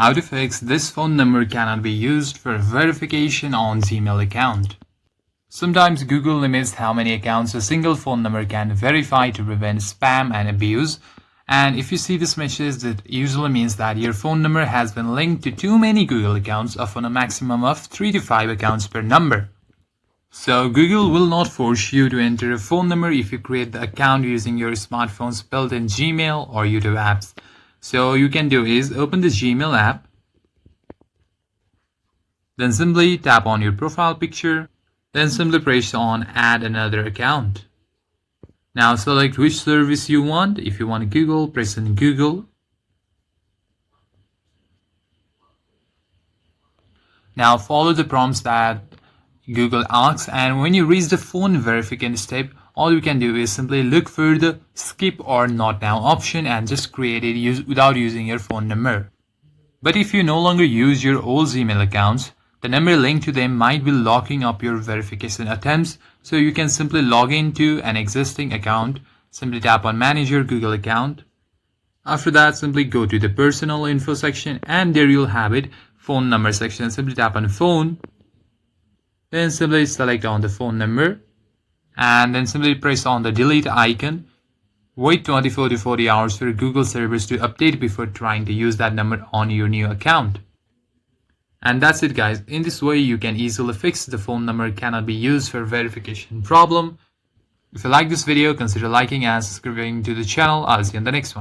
How to fix this phone number cannot be used for verification on Gmail account. Sometimes Google limits how many accounts a single phone number can verify to prevent spam and abuse. And if you see this message, that usually means that your phone number has been linked to too many Google accounts, often a maximum of 3 to 5 accounts per number. So Google will not force you to enter a phone number if you create the account using your smartphone's built-in Gmail or YouTube apps. So you can do is open the Gmail app, then simply tap on your profile picture, then simply press on add another account. Now select which service you want. If you want Google, press on Google. Now follow the prompts that Google asks, and when you reach the phone verification step, all you can do is simply look for the skip or not now option and just create it without using your phone number. But if you no longer use your old Gmail accounts, the number linked to them might be locking up your verification attempts, so you can simply log into an existing account. Simply tap on manage your Google account. After that, simply go to the personal info section, and there you'll have it, phone number section. Simply tap on phone, then simply select on the phone number, and then simply press on the delete icon. Wait 24 to 40 hours for Google servers to update before trying to use that number on your new account. And that's it, guys. In this way, you can easily fix the phone number cannot be used for verification problem. If you like this video, consider liking and subscribing to the channel. I'll see you in the next one.